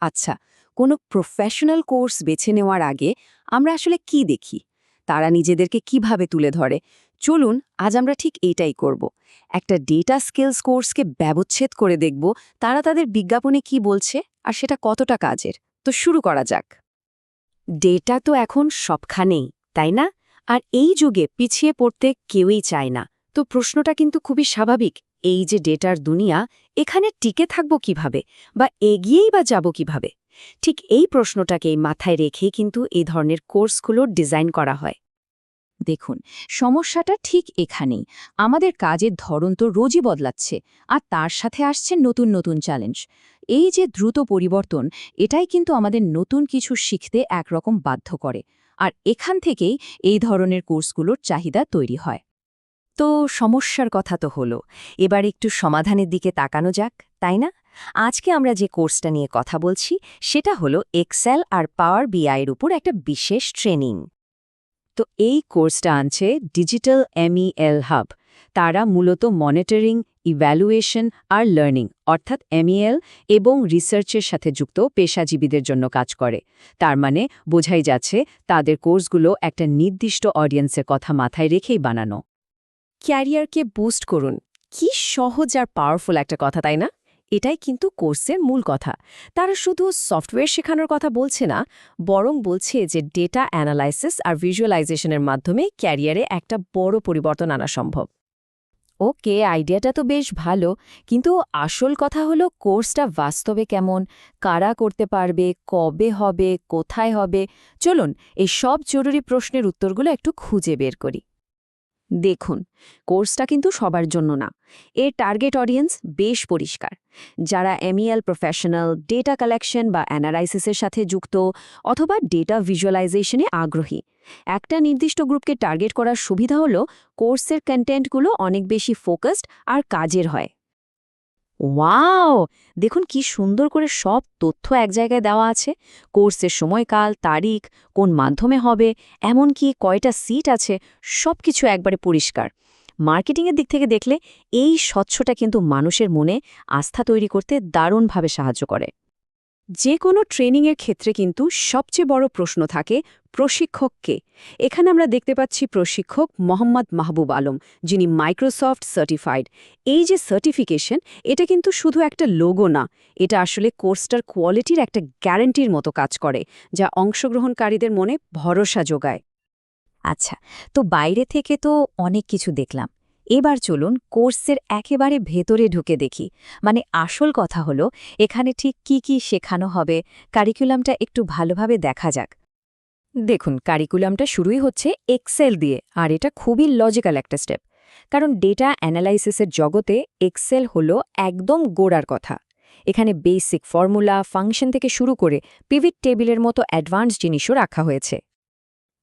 আচ্ছা, কোনো professional course বেছে নেওয়ার আগে আমরা আসলে কি দেখি? তারা নিজেদেরকে কিভাবে তুলে ধরে? চলুন, আজ আমরা ঠিক এইটাই করব। একটা ডেটা স্কিলস কোর্সকে ব্যবচ্ছেদ করে দেখব তারা তাদের বিজ্ঞাপনে কি বলছে আর সেটা কতটা কাজের। তো শুরু করা যাক। ডেটা তো এখন সবখানেই, তাই না? আর এই যুগে পিছিয়ে পড়তে কেউই চায় না। তো প্রশ্নটা কিন্তু খুবই স্বাভাবিক। এই যে ডেটার দুনিয়া, এখানে টিকে থাকব কিভাবে বা এগিয়েই বা যাব কিভাবে? ঠিক এই প্রশ্নটাকেই মাথায় রেখেই কিন্তু এই ধরনের কোর্সগুলো ডিজাইন করা হয়। দেখুন, সমস্যাটা ঠিক এখানেই। আমাদের কাজের ধরন তো রোজই বদলাচ্ছে, আর তার সাথে আসছে নতুন নতুন চ্যালেঞ্জ। এই যে দ্রুত পরিবর্তন, এটাই কিন্তু আমাদের নতুন কিছু শিখতে একরকম বাধ্য করে। আর এখান থেকেই এই ধরনের কোর্সগুলোর চাহিদা তৈরি হয়। তো সমস্যার কথা তো হলো, এবার একটু সমাধানের দিকে তাকানো যাক, তাই না? আজকে আমরা যে কোর্সটা নিয়ে কথা বলছি সেটা হলো এক্সেল আর পাওয়ার বিআইয়ের উপর একটা বিশেষ ট্রেনিং। তো এই কোর্সটা আনছে ডিজিটাল এমইএল হাব। তারা মূলত মনিটরিং, ইভ্যালুয়েশন আর লার্নিং অর্থাৎ এমইএল এবং রিসার্চের সাথে যুক্ত পেশাজীবীদের জন্য কাজ করে। তার মানে বোঝাই যাচ্ছে তাদের কোর্সগুলো একটা নির্দিষ্ট অডিয়েন্সের কথা মাথায় রেখেই বানানো। ক্যারিয়ারকে বুস্ট করুন। কি সহজ আর পাওয়ারফুল একটা কথা, তাই না? এটাই কিন্তু কোর্সের মূল কথা। তারা শুধু সফটওয়্যার শেখানোর কথা বলছে না, বরং বলছে যে ডেটা অ্যানালাইসিস আর ভিজুয়ালাইজেশনের মাধ্যমে ক্যারিয়ারে একটা বড় পরিবর্তন আনা সম্ভব। ওকে, আইডিয়াটা তো বেশ ভালো, কিন্তু আসল কথা হলো কোর্সটা বাস্তবে কেমন, কারা করতে পারবে, কবে হবে, কোথায় হবে। চলুন, এই সব জরুরি প্রশ্নের উত্তরগুলো একটু খুঁজে বের করি। দেখুন, কোর্সটা কিন্তু সবার জন্য না। এর টার্গেট অডিয়েন্স বেশ পরিষ্কার। যারা এমইএল প্রফেশনাল, ডেটা কালেকশন বা অ্যানালাইসিসের সাথে যুক্ত, অথবা ডেটা ভিজুয়ালাইজেশনে আগ্রহী। একটা নির্দিষ্ট গ্রুপকে টার্গেট করার সুবিধা হলো কোর্সের কন্টেন্টগুলো অনেক বেশি ফোকাসড আর কাজের হয়। ওয়াও! দেখুন কি সুন্দর করে সব তথ্য এক জায়গায় দেওয়া আছে। কোর্সের সময়কাল, তারিখ, কোন মাধ্যমে হবে, এমনকি কয়টা সিট আছে, সবকিছু একবারে পরিষ্কার। মার্কেটিংয়ের দিক থেকে দেখলে এই স্বচ্ছতা কিন্তু মানুষের মনে আস্থা তৈরি করতে দারুণভাবে সাহায্য করে। যে কোনো ট্রেনিংয়ের ক্ষেত্রে কিন্তু সবচেয়ে বড় প্রশ্ন থাকে প্রশিক্ষককে। এখানে আমরা দেখতে পাচ্ছি প্রশিক্ষক মোহাম্মদ মাহবুব আলম, যিনি মাইক্রোসফট সার্টিফাইড। এই যে সার্টিফিকেশন, এটা কিন্তু শুধু একটা লোগো না, এটা আসলে কোর্সটার কোয়ালিটির একটা গ্যারান্টির মতো কাজ করে, যা অংশগ্রহণকারীদের মনে ভরসা যোগায়। আচ্ছা, তো বাইরে থেকে তো অনেক কিছু দেখলাম। এবার চলুন কোর্সের একেবারে ভেতরে ঢুকে দেখি। মানে আসল কথা হলো এখানে ঠিক কি কি শেখানো হবে, কারিকুলামটা একটু ভালোভাবে দেখা যাক। দেখুন, কারিকুলামটা শুরুই হচ্ছে এক্সেল দিয়ে, আর এটা খুবই লজিক্যাল একটা স্টেপ। কারণ ডেটা অ্যানালাইসিসের জগতে এক্সেল হলো একদম গোড়ার কথা। এখানে বেসিক ফর্মুলা, ফাংশন থেকে শুরু করে পিভিট টেবিলের মতো অ্যাডভান্স জিনিসও রাখা হয়েছে।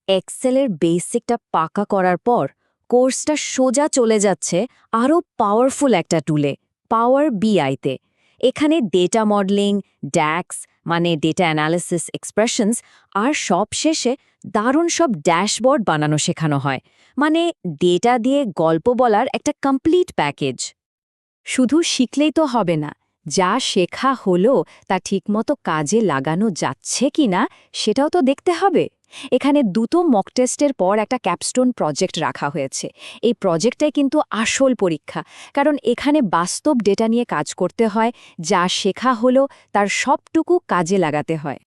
এক্সেলের বেসিকটা পাকা করার পর কোর্সটা সোজা চলে যাচ্ছে আরও পাওয়ারফুল একটা টুলে, পাওয়ার বিআইতে। এখানে ডেটা মডেলিং, ড্যাক্স মানে ডেটা অ্যানালিসিস এক্সপ্রেশনস, আর সব শেষে দারুণ সব ড্যাশবোর্ড বানানো শেখানো হয়। মানে ডেটা দিয়ে গল্প বলার একটা কমপ্লিট প্যাকেজ। শুধু শিখলেই তো হবে না, যা শেখা হলো তা ঠিকমতো কাজে লাগানো যাচ্ছে কিনা সেটাও তো দেখতে হবে। এখানে দুটো মক টেস্টের পর একটা ক্যাপস্টোন প্রজেক্ট রাখা হয়েছে। এই প্রজেক্টটাই কিন্তু আসল পরীক্ষা, কারণ এখানে বাস্তব ডেটা নিয়ে কাজ করতে হয়, যা শেখা হলো তার সবটুকু কাজে লাগাতে হয়।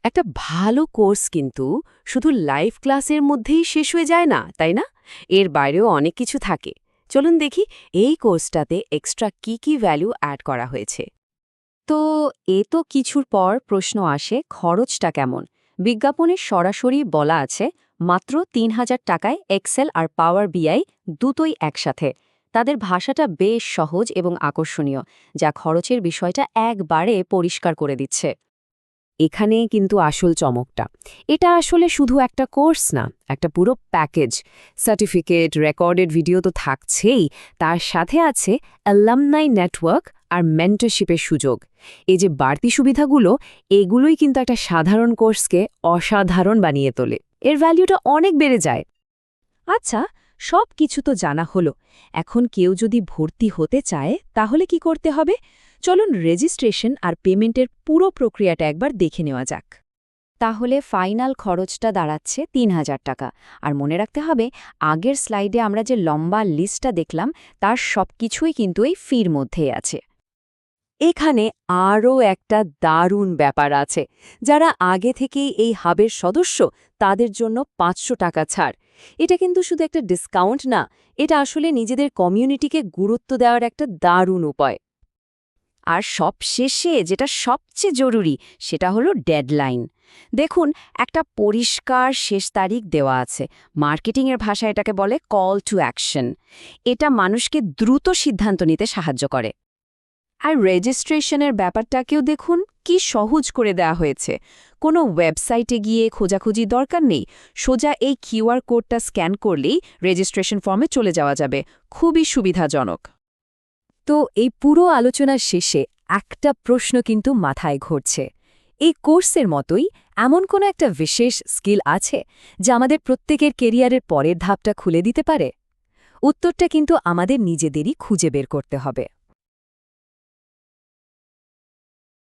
একটা ভালো কোর্স কিন্তু শুধু লাইভ ক্লাসের মধ্যেই শেষ হয়ে যায় না, তাই না? এর বাইরেও অনেক কিছু থাকে। চলুন দেখি এই কোর্সটাতে এক্সট্রা কি কি ভ্যালু অ্যাড করা হয়েছে। তো এ তো কিছুর পর প্রশ্ন আসে, খরচটা কেমন? বিজ্ঞাপনে সরাসরি বলা আছে মাত্র ৩,০০০ টাকায় এক্সেল আর পাওয়ার বিআই দুটোই একসাথে। তাদের ভাষাটা বেশ সহজ এবং আকর্ষণীয়, যা খরচের বিষয়টা একবারে পরিষ্কার করে দিচ্ছে। এখানে কিন্তু আসল চমকটা, এটা আসলে শুধু একটা কোর্স না, একটা পুরো প্যাকেজ। সার্টিফিকেট, রেকর্ডেড ভিডিও তো থাকছেই, তার সাথে আছে অ্যালামনাই নেটওয়ার্ক আর মেন্টরশিপের সুযোগ। এই যে বাড়তি সুবিধাগুলো, এগুলোই কিন্তু একটা সাধারণ কোর্সকে অসাধারণ বানিয়ে তোলে। এর ভ্যালুটা অনেক বেড়ে যায়। আচ্ছা, সব কিছু তো জানা হলো। এখন কেউ যদি ভর্তি হতে চায় তাহলে কি করতে হবে? চলুন রেজিস্ট্রেশন আর পেমেন্টের পুরো প্রক্রিয়াটা একবার দেখে নেওয়া যাক। তাহলে ফাইনাল খরচটা দাঁড়াচ্ছে ৩,০০০ টাকা। আর মনে রাখতে হবে, আগের স্লাইডে আমরা যে লম্বা লিস্টটা দেখলাম তার সবকিছুই কিন্তু এই ফির মধ্যেই আছে। এখানে আরও একটা দারুণ ব্যাপার আছে। যারা আগে থেকেই এই হাবের সদস্য তাদের জন্য ৫০০ টাকা ছাড়। এটা কিন্তু শুধু একটা ডিসকাউন্ট না, এটা আসলে নিজেদের কমিউনিটিকে গুরুত্ব দেওয়ার একটা দারুণ উপায়। আর সবশেষে যেটা সবচেয়ে জরুরি সেটা হলো ডেডলাইন। দেখুন, একটা পরিষ্কার শেষ তারিখ দেওয়া আছে। মার্কেটিংয়ের ভাষায় এটাকে বলে কল টু অ্যাকশন। এটা মানুষকে দ্রুত সিদ্ধান্ত নিতে সাহায্য করে। আর রেজিস্ট্রেশনের ব্যাপারটাকেও দেখুন কি সহজ করে দেওয়া হয়েছে। কোনো ওয়েবসাইটে গিয়ে খোঁজাখুঁজি দরকার নেই, সোজা এই কিউআর কোডটা স্ক্যান করলেই রেজিস্ট্রেশন ফর্মে চলে যাওয়া যাবে। খুবই সুবিধাজনক। তো এই পুরো আলোচনার শেষে একটা প্রশ্ন কিন্তু মাথায় ঘুরছে। এই কোর্সের মতোই এমন কোনো একটা বিশেষ স্কিল আছে যা আমাদের প্রত্যেকের কেরিয়ারের পরের ধাপটা খুলে দিতে পারে? উত্তরটা কিন্তু আমাদের নিজেদেরই খুঁজে বের করতে হবে।